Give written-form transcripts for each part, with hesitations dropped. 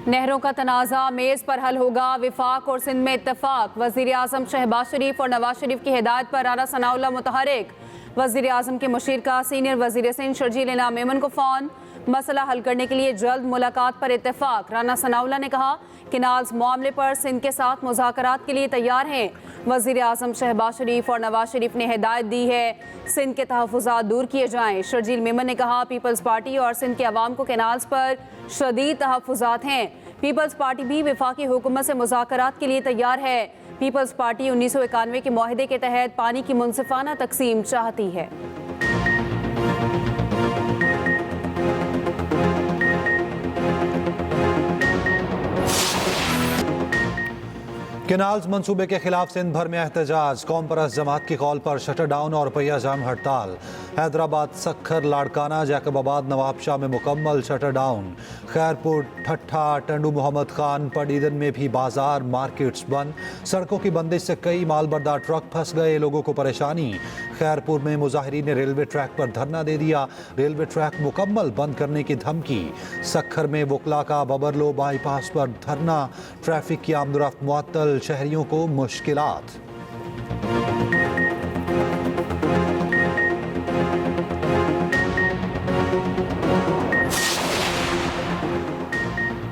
नहरों का तनाज़ा मेज़ पर हल होगा, विफाक और सिंध में इत्तफाक। वज़ीर आज़म शहबाज शरीफ और नवाज शरीफ की हिदायत पर राना सनाउल्लाह मुतहरिक। वज़ीर आज़म के मुशीर का सीनियर वज़ीर सिंध शर्जील इनाम मेमन को फ़ोन। मसला हल करने के लिए जल्द मुलाकात पर इत्तफाक। राना सनाउल्लाह ने कहा किनाल्स मामले पर सिंध के साथ मुज़ाकरात के लिए तैयार हैं। वज़ीर आज़म शहबाज शरीफ और नवाज शरीफ ने हिदायत दी है सिंध के तहफ़्फ़ुज़ात दूर किए जाएँ। शर्जील मेमन ने कहा पीपल्स पार्टी और सिंध के अवाम को कैनाल्स पर शदीद तहफ़्फ़ुज़ात हैं। पीपल्स पार्टी भी वफाकी हुकूमत से मुज़ाकरात के लिए तैयार है। पीपल्स पार्टी 1991 के मुआहदे के तहत पानी की मुनसिफाना तकसीम चाहती है। केनाल्स मंसूबे के खिलाफ सिंध भर में एहतजाज। कौम परस्त जमात की कॉल पर शटर डाउन और पहिया जाम हड़ताल। हैदराबाद, सक्खर, लाड़काना, जैकबाबाद, नवाबशाह में मुकम्मल शटर डाउन। खैरपुर, ठट्ठा, टंडू मोहम्मद खान, पडीदन में भी बाजार मार्केट्स बंद। सड़कों की बंदिश से कई मालबरदार ट्रक फंस गए, लोगों को परेशानी। खैरपुर में मुजाहिरीन ने रेलवे ट्रैक पर धरना दे दिया, रेलवे ट्रैक मुकम्मल बंद करने की धमकी। सक्खर में वकला का बबरलो बाईपास पर धरना, ट्रैफिक की आमदोरफ्त मुअत्तल, शहरियों को मुश्किलात।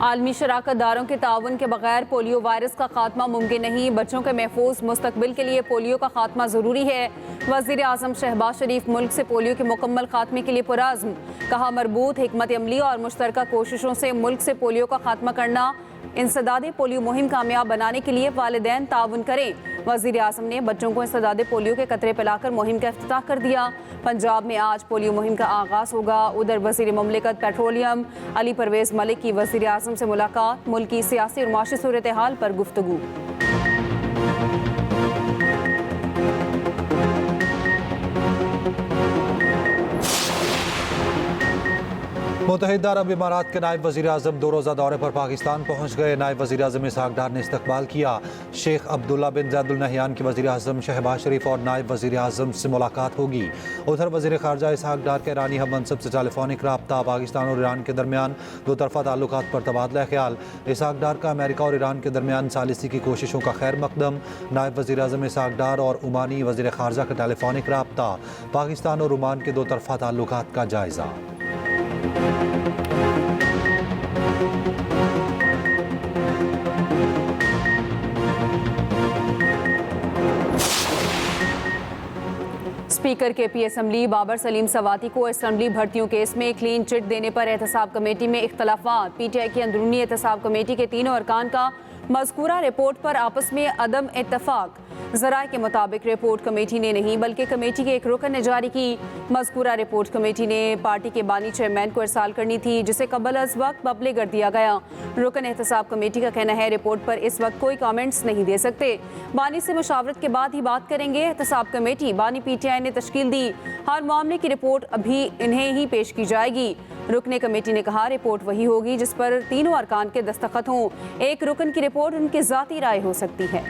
आलमी शराकत दारों के ताउन के बगैर पोलियो वायरस का खात्मा मुमकिन नहीं। बच्चों के महफूज मुस्तकबिल के लिए पोलियो का खात्मा ज़रूरी है। वज़ीर आज़म शहबाज शरीफ मुल्क से पोलियो के मुकम्मल खात्मे के लिए पुरअज़्म। कहा मरबूत हिकमत अमली और मुश्तरका कोशिशों से मुल्क से पोलियो का खात्मा करना। इंसदादे पोलियो मुहिम कामयाब बनाने के लिए वालिदैन ताउन करें। वज़ीर आज़म ने बच्चों को इंसदादे पोलियो के कतरे पिलाकर मुहिम का इफ्तिताह कर दिया। पंजाब में आज पोलियो मुहिम का आगाज़ होगा। उधर वज़ीर मुमलिकत पेट्रोलियम अली परवेज़ मलिक की वज़ीर आज़म से मुलाकात, मुल्क की सियासी और माशी सूरत हाल पर गुफ्तगू। मुत्तहिदा अरब इमारात के नायब वज़ीर आज़म 2 रोज़ा दौरे पर पाकिस्तान पहुँच गए। नायब वज़ीर आज़म इसहाक डार ने इस्तकबाल किया। शेख अब्दुल्ला बिन ज़ैद अल नहयान की वज़ीर आज़म शहबाज शरीफ और नायब वज़ीर आज़म से मुलाकात होगी। उधर वज़ीर ख़ारजा इसहाक डार के ईरानी हम मनसब से टेलीफोनिक रब्ता। पाकिस्तान और ईरान के दरमियान दो तरफ़ा ताल्लुकात पर तबादला ख्याल। इसहाक डार का अमेरिका और ईरान के दरमियान सालिसी की कोशिशों का खैर मकदम। नायब वज़ीर आज़म इसहाक डार और ओमानी वज़ीर ख़ारजा का टेलीफोनिक रब्ता। पाकिस्तान और ओमान के दो तरफ़ा ताल्लुकात का जायज़ा। स्पीकर के पी असम्बली बाबर सलीम सवाती को असम्बली भर्तियों केस में क्लीन चिट देने पर एहतसाब कमेटी में इख्तलाफात। पीटीआई की अंदरूनी एहतसाब कमेटी के तीनों अरकान का मज़कूरा रिपोर्ट पर आपस में अदम इत्तफाक। ज़राए के मुताबिक रिपोर्ट कमेटी ने नहीं बल्कि कमेटी के एक रुकन ने जारी की। मज़कूरा रिपोर्ट कमेटी ने पार्टी के बानी चेयरमैन को इरसाल करनी थी, जिसे कबल अज़ वक्त पब्लिक कर दिया गया। रुकन एहतसाब कमेटी का कहना है रिपोर्ट पर इस वक्त कोई कमेंट्स नहीं दे सकते, बानी से मुशावरत के बाद ही बात करेंगे। एहतसाब कमेटी बानी पीटीआई ने तश्कील दी, हर मामले की रिपोर्ट अभी इन्हें ही पेश की जाएगी। रुकने कमेटी ने कहा रिपोर्ट वही होगी जिस पर तीनों अरकान के दस्तखत हों। एक रुकन की रिपोर्ट उनकी ज़ाती राय हो सकती है।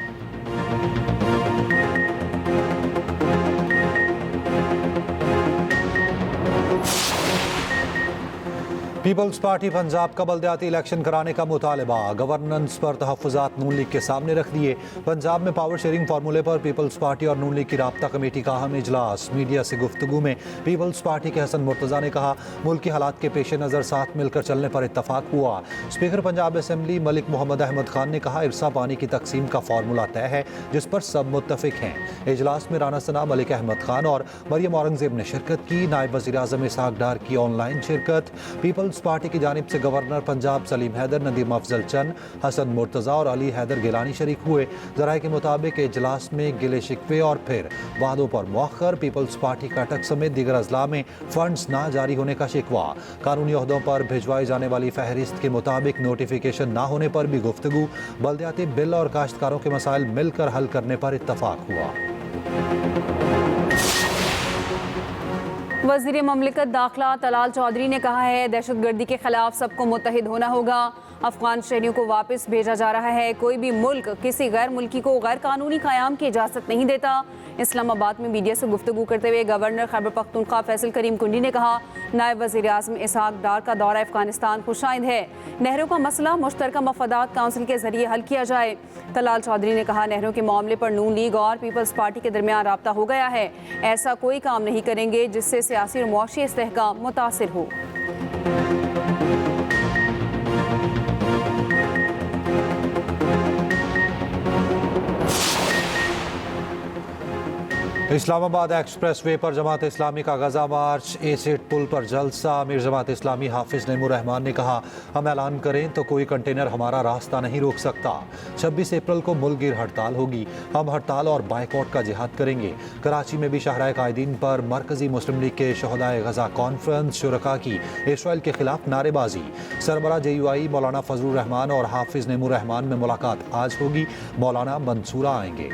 पीपल्स पार्टी पंजाब का बल्दियाती इलेक्शन कराने का मुतालबा। गवर्नेंस पर तहफ़्फ़ुज़ात नून लीग के सामने रख दिए। पंजाब में पावर शेयरिंग फार्मूले पर पीपल्स पार्टी और नून लीग की राब्ता कमेटी का अहम इजलास। मीडिया से गुफ्तगू में पीपल्स पार्टी के हसन मुर्तज़ा ने कहा मुल्क की हालात के पेश नज़र साथ मिलकर चलने पर इत्तफाक हुआ। स्पीकर पंजाब असम्बली मलिक मोहम्मद अहमद खान ने कहा इरसा पानी की तकसीम का फार्मूला तय है जिस पर सब मुत्तफिक हैं। इजलास में राना सना, मलिक अहमद खान और मरियम औरंगज़ेब ने शिरकत की। नायब वज़ीर आज़म इसहाक डार की ऑनलाइन शिरकत। पीपल्स पार्टी की जानिब से गवर्नर पंजाब सलीम हैदर, नदीम अफजल चंद, हसन मुर्तज़ा और अली हैदर गिलानी शरीक हुए। ज़राए के मुताबिक इजलास में गिले शिकवे और फिर वादों पर मौखर। पीपल्स पार्टी का अटक समेत दीगर अजला में फंड्स ना जारी होने का शिकवा। कानूनी ओहदों पर भिजवाई जाने वाली फहरिस्त के मुताबिक नोटिफिकेशन ना होने पर भी गुफ्तगू। बल्दियाती बिल और काश्तकारों के मसाइल मिलकर हल करने पर इत्तफाक हुआ। वज़ीर मुमलिकत दाखिला तलाल चौधरी ने कहा है दहशतगर्दी के खिलाफ सबको मुत्तहिद होना होगा। अफगान शहरियों को वापस भेजा जा रहा है। कोई भी मुल्क किसी गैर मुल्की को गैर कानूनी क़याम की इजाज़त नहीं देता। इस्लामाबाद में मीडिया से गुफ्तगू करते हुए गवर्नर खैबर पख्तूनख्वा फैसल करीम कुंडी ने कहा, नायब वज़ीर आज़म इसहाक डार का दौरा अफगानिस्तान खुशाइंद है। नहरों का मसला मुश्तरका मफादात काउंसिल के जरिए हल किया जाए। तलाल चौधरी ने कहा, नहरों के मामले पर नून लीग और पीपल्स पार्टी के दरमियान राब्ता हो गया है। ऐसा कोई काम नहीं करेंगे जिससे सियासी और मुआशी इस्तेहकाम मुतासिर हो। इस्लामाबाद एक्सप्रेस वे पर जमात इस्लामी का गजा मार्च, एसिड पुल पर जलसा। अमीर जमात इस्लामी हाफिज नईमुर रहमान ने कहा, हम ऐलान करें तो कोई कंटेनर हमारा रास्ता नहीं रोक सकता। 26 अप्रैल को मुल्क गिर हड़ताल होगी। हम हड़ताल और बाइकआउट का जिहाद करेंगे। कराची में भी शाहराए कायदीन पर मरकजी मुस्लिम लीग के शहदाए गजा कॉन्फ्रेंस शुरका की इसराइल के खिलाफ नारेबाजी। सरबरा JUI मौलाना फजलुर रहमान और हाफिज नईमुर रहमान में मुलाकात आज होगी। मौलाना मंसूरा आएंगे।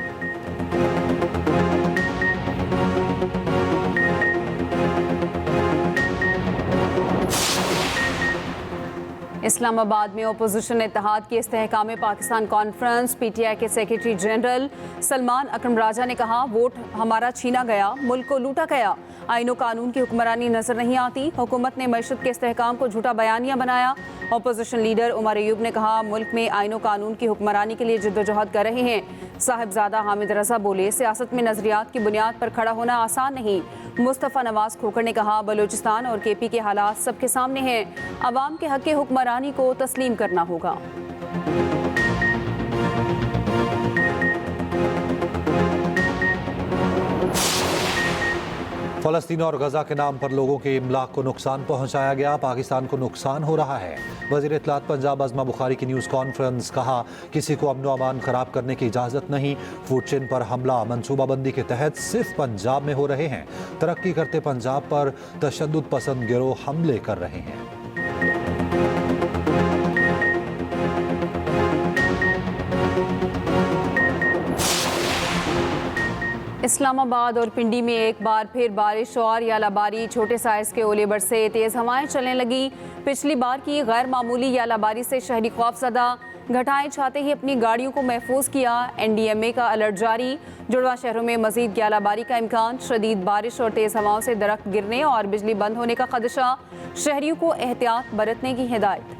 इस्लामाबाद में अपोजिशन इत्तेहाद की इस्तेहकाम पाकिस्तान कॉन्फ्रेंस। PTI के सेक्रेटरी जनरल सलमान अकरम राजा ने कहा, वोट हमारा छीना गया, मुल्क को लूटा गया। आईनो कानून की हुक्मरानी नजर नहीं आती। हुकूमत ने मईशत के इस्तेहकाम को झूठा बयानिया बनाया। अपोजिशन लीडर उमर अयूब ने कहा, मुल्क में आईनो कानून की हुक्मरानी के लिए जद्दोजहद कर रहे हैं। साहिबजादा हामिद रजा बोले, सियासत में नजरियात की बुनियाद पर खड़ा होना आसान नहीं। मुस्तफ़ा नवाज खोखर ने कहा, बलूचिस्तान और KP के हालात सबके सामने हैं। अवाम के हक हुक्मरानी को तस्लीम करना होगा। फ़लस्तीन और गजा के नाम पर लोगों के इमलाक को नुकसान पहुंचाया गया। पाकिस्तान को नुकसान हो रहा है। वज़ीर इत्तलात पंजाब अज़मा बुखारी की न्यूज़ कॉन्फ्रेंस। कहा, किसी को अमन व अमान खराब करने की इजाज़त नहीं। फूड चेन पर हमला मनसूबाबंदी के तहत सिर्फ पंजाब में हो रहे हैं। तरक्की करते पंजाब पर तशद्दुद पसंद गिरोह हमले कर रहे हैं। इस्लामाबाद और पिंडी में एक बार फिर बारिश और यालाबारी, छोटे साइज के ओले बरसे, तेज हवाएं चलने लगी। पिछली बार की गैर मामूली यालाबारी से शहरी खौफजदा, घटाएं छाते ही अपनी गाड़ियों को महफूज किया। NDMA का अलर्ट जारी। जुड़वा शहरों में मजीद यालाबारी का इम्कान। शदीद बारिश और तेज हवाओं से दरख्त गिरने और बिजली बंद होने का खदशा। शहरियों को एहतियात बरतने की हिदायत।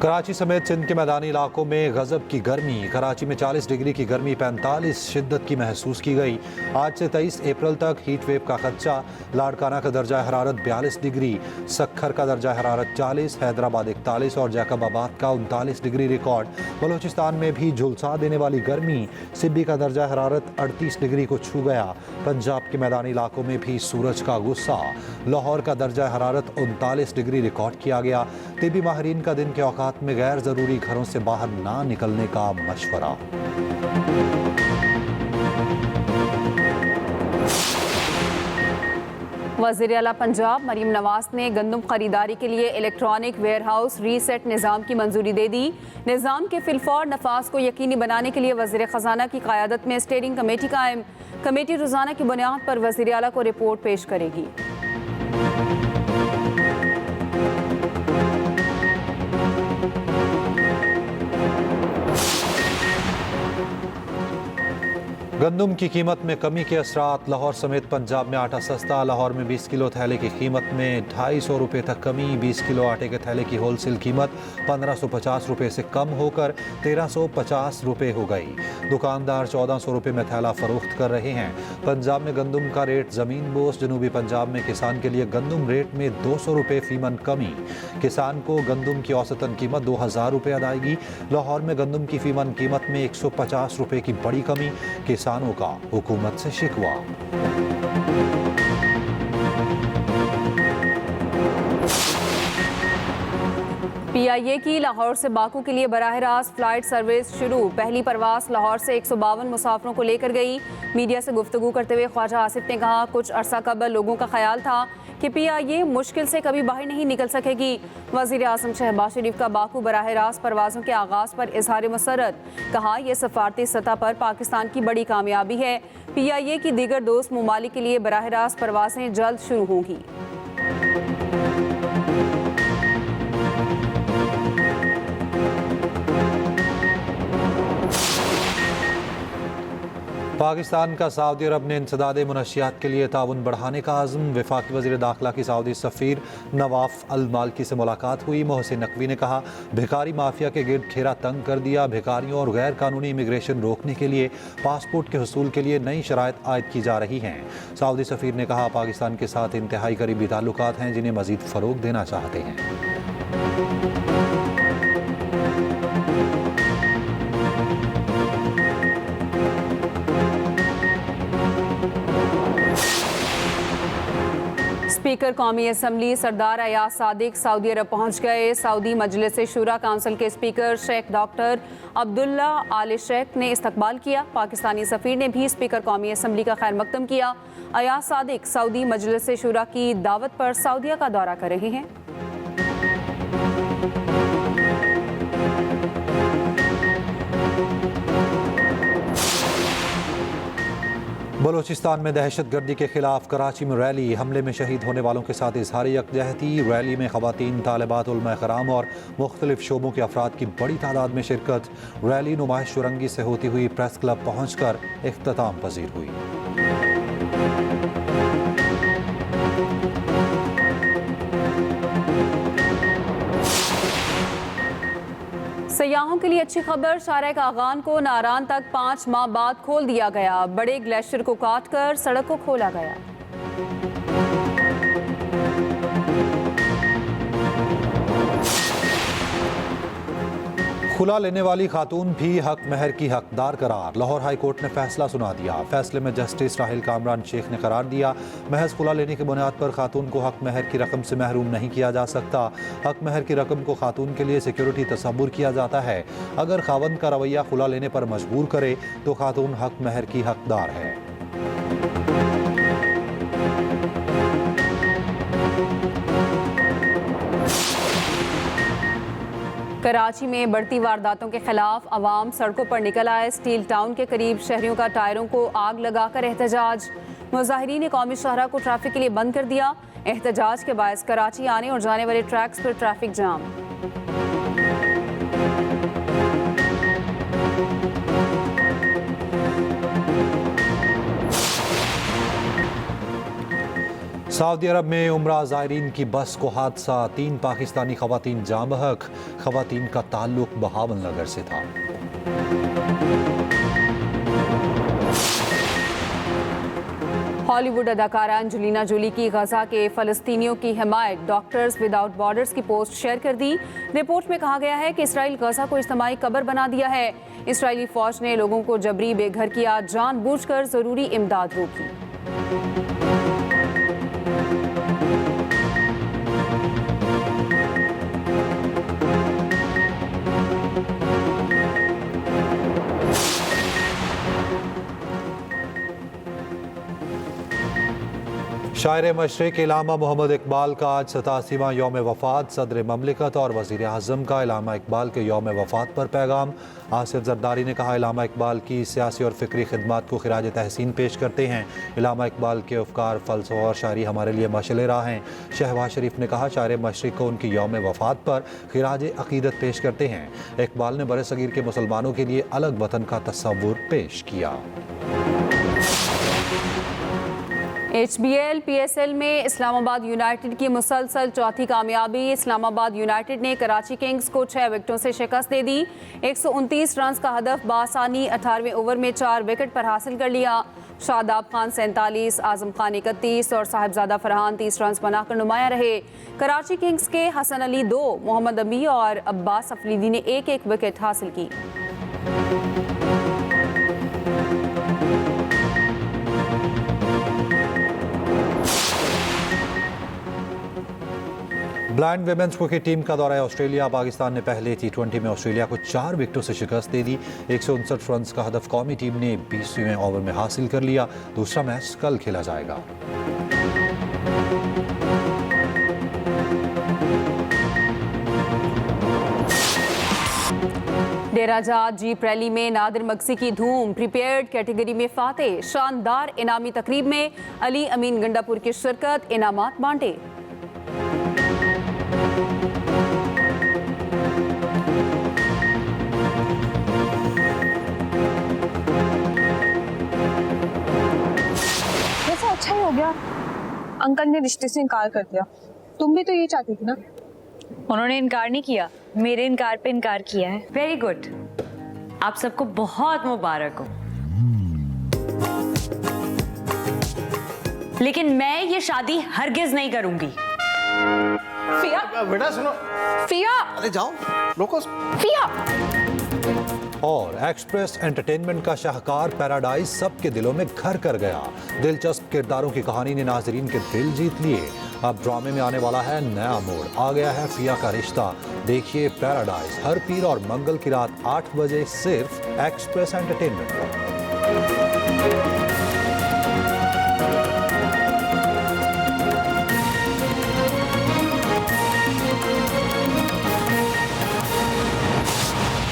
कराची समेत सिंध के मैदानी इलाकों में गजब की गर्मी। कराची में 40 डिग्री की गर्मी 45 शिद्दत की महसूस की गई। आज से 23 अप्रैल तक हीट वेव का खदशा। लाड़काना का दर्जा हरारत 42 डिग्री, सक्खर का दर्जा हरारत 40, हैदराबाद 41 और जैकबाबाद का 39 डिग्री रिकॉर्ड। बलूचिस्तान में भी झुलसा देने वाली गर्मी। सिब्बी का दर्जा हरारत 38 डिग्री को छू गया। पंजाब के मैदानी इलाकों में भी सूरज का गुस्सा। लाहौर का दर्जा हरारत 39 डिग्री रिकॉर्ड किया गया। तिबी माहिरीन का दिन के औकात में गैर जरूरी घरों से बाहर ना निकलने का मशवरा। वज़ीर आला पंजाब मरीम नवाज ने गंदम खरीदारी के लिए इलेक्ट्रॉनिक वेयरहाउस रीसेट निज़ाम की मंजूरी दे दी। निज़ाम के फिलफौर नफाज को यकीनी बनाने के लिए वज़ीर ख़जाना की क़यादत में स्टीयरिंग कमेटी कायम। कमेटी रोज़ाना की बुनियाद पर वज़ीर आला को रिपोर्ट पेश करेगी। गंदम की कीमत में कमी के असरात। लाहौर समेत पंजाब में आटा सस्ता। लाहौर में 20 किलो थैले की कीमत में 250 रुपये तक कमी। 20 किलो आटे के थैले की होलसेल कीमत 1550 रुपये से कम होकर 1350 रुपये हो गई। दुकानदार 1400 रुपये में थैला फरोख्त कर रहे हैं। पंजाब में गंदम का रेट ज़मीन बोस। जनूबी पंजाब में किसान के लिए गंदम रेट में 200 रुपये फीमन कमी। किसान को गंदम की औसतन कीमत 2000 रुपये अदायगी। लाहौर में गंदम की फीमन कीमत में 150 रुपये की बड़ी कमी। किसानों का हुकूमत से शिकवा। PIA की लाहौर से बाकू के लिए बराह रास्त फ्लाइट सर्विस शुरू। पहली परवास लाहौर से 152 मुसाफिरों को लेकर गई। मीडिया से गुफ्तगू करते हुए ख्वाजा आसिफ ने कहा, कुछ अरसा कबल लोगों का ख्याल था कि PIA मुश्किल से कभी बाहर नहीं निकल सकेगी। वज़ीर आज़म शहबाज शरीफ का बाकू बराह रास्त परवाज़ों के आगाज़ पर इजहार मसरत। कहा, यह सफारती सतह पर पाकिस्तान की बड़ी कामयाबी है। PIA की दीगर दोस्त ममालिक के लिए बराह रास्त परवाज़ें जल्द शुरू होंगी। पाकिस्तान का सऊदी अरब ने इंसदाद मुनशियात के लिए ताउन बढ़ाने का आज़म। वफाकी वज़ीर दाखिला की सऊदी सफ़ीर नवाफ अल मालकी से मुलाकात हुई। मोहसिन नकवी ने कहा, भिखारी माफिया के गिर्द घेरा तंग कर दिया। भिखारियों और गैर कानूनी इमिग्रेशन रोकने के लिए पासपोर्ट के हसूल के लिए नई शराइत आयद की जा रही हैं। सऊदी सफ़ीर ने कहा, पाकिस्तान के साथ इंतहाई करीबी ताल्लुकात हैं जिन्हें मज़ीद फ़रोग़ देना चाहते हैं। स्पीकर कौमी असम्बली सरदार अयाज सादिक सऊदी अरब पहुंच गए। सऊदी मजलिस शूरा काउंसिल के स्पीकर शेख डॉक्टर अब्दुल्ला आल शेख ने इस्तकबाल किया। पाकिस्तानी सफ़ीर ने भी स्पीकर कौमी असम्बली का खैर मकदम किया। अयाज सादिक सऊदी मजलिस शूरा की दावत पर सऊदीया का दौरा कर रहे हैं। बलूचिस्तान में दहशत गर्दी के खिलाफ कराची में रैली। हमले में शहीद होने वालों के साथ इजहार यकजहती। रैली में खवातीन, तालिबात, उलमा कराम और मुख्तलिफ शोबों के अफराद की बड़ी तादाद में शिरकत। रैली नुमाइश चुरंगी से होती हुई प्रेस क्लब पहुँच कर इख्तिताम पजीर हुई। सयाहों के लिए अच्छी खबर, शारा कागान को नारान तक 5 माह बाद खोल दिया गया। बड़े ग्लेशियर को काटकर सड़क को खोला गया। खुला लेने वाली खातून भी हक महर की हकदार करार। लाहौर हाई कोर्ट ने फैसला सुना दिया। फैसले में जस्टिस राहिल कामरान शेख ने करार दिया, महज खुला लेने की बुनियाद पर खातून को हक महर की रकम से महरूम नहीं किया जा सकता। हक महर की रकम को खातून के लिए सिक्योरिटी तस्वुर किया जाता है। अगर खावंद का रवैया खुला लेने पर मजबूर करे तो खातून हक महर की हकदार है। कराची में बढ़ती वारदातों के खिलाफ अवाम सड़कों पर निकल आए। स्टील टाउन के करीब शहरियों का टायरों को आग लगाकर एहतजाज। मुजाहिरीन ने कौमी शाहरा को ट्रैफिक के लिए बंद कर दिया। एहतजाज के बायस कराची आने और जाने वाले ट्रैक्स पर ट्रैफिक जाम। सऊदी अरब में उम्रा ज़ायरीन की बस को हादसा। 3 पाकिस्तानी खवातीन जाँ बहक। खवातीन का ताल्लुक बहावल नगर से था। हॉलीवुड अदाकारा एंजेलिना जोली की गजा के फ़लस्तीनियों की हिमायत। डॉक्टर्स विदाउट बॉर्डर्स की पोस्ट शेयर कर दी। रिपोर्ट में कहा गया है कि इसराइल गजा को इज्तिमाई कब्र बना दिया है। इसराइली फौज ने लोगों को जबरी बेघर किया, जानबूझकर जरूरी इमदाद रोकी। शायर मशरिक इलामा मोहम्मद इकबाल का आज 87वां यौम वफ़ात। सदर ममलिकत और वज़ीर आज़म का इलामा इकबाल के यौम वफ़ात पर पैगाम। आसिफ जरदारी ने कहा, इलामा इकबाल की सियासी और फ़िक्री खिदमात को खिराज तहसीन पेश करते हैं। इलामा इकबाल के अफ़कार, फ़लसफ़ा और शायरी हमारे लिए मशअल राह हैं। शहबाज शरीफ ने कहा, शायर मशरिक को उनकी यौम वफ़ात पर खिराज अक़ीदत पेश करते हैं। इकबाल ने बरसगीर के मुसलमानों के लिए अलग वतन का तस्वुर पेश किया। HBL PSL में इस्लामाबाद यूनाइटेड की मुसलसल चौथी कामयाबी। इस्लामाबाद यूनाइटेड ने कराची किंग्स को 6 विकेटों से शिकस्त दे दी। 129 रन का हदफ बासानी 18वें ओवर में 4 विकेट पर हासिल कर लिया। शादाब खान 47, आजम खान 31 और साहिबजादा फरहान 30 रन बनाकर नुमाया रहे। कराची किंग्स के हसन अली 2, मोहम्मद अबी और अब्बास अफरीदी ने 1-1 विकेट हासिल की। ब्लाइंड विमेंस क्रिकेट टीम का दौरा है ऑस्ट्रेलिया। पाकिस्तान ने पहले T20 में ऑस्ट्रेलिया को 4 विकेटों से शिकस्त दे दी। 159 रन का हदफ कौमी टीम ने 20वें ओवर में हासिल कर लिया। दूसरा मैच कल खेला जाएगा। डेरा जाट जीप रैली में नादिर मक्सी की धूम। प्रिपेयर्ड कैटेगरी में फातेह। शानदार इनामी तकरीब में अली अमीन गंडापुर की शिरकत। इनामात बांटे। वैसे अच्छा ही हो गया, अंकल ने रिश्ते से इनकार कर दिया। तुम भी तो ये चाहती थी ना? उन्होंने इनकार नहीं किया, मेरे इनकार पे इनकार किया है। वेरी गुड, आप सबको बहुत मुबारक हो। लेकिन मैं ये शादी हरगिज नहीं करूंगी। फिया, बेटा सुनो। फिया, अरे जाओ, रोको। फिया। और एक्सप्रेस एंटरटेनमेंट का शाहकार पैराडाइज सबके दिलों में घर कर गया। दिलचस्प किरदारों की कहानी ने नाजरीन के दिल जीत लिए। अब ड्रामे में आने वाला है नया मोड़। आ गया है फिया का रिश्ता। देखिए पैराडाइज हर पीर और मंगल की रात 8 बजे सिर्फ एक्सप्रेस एंटरटेनमेंट पर।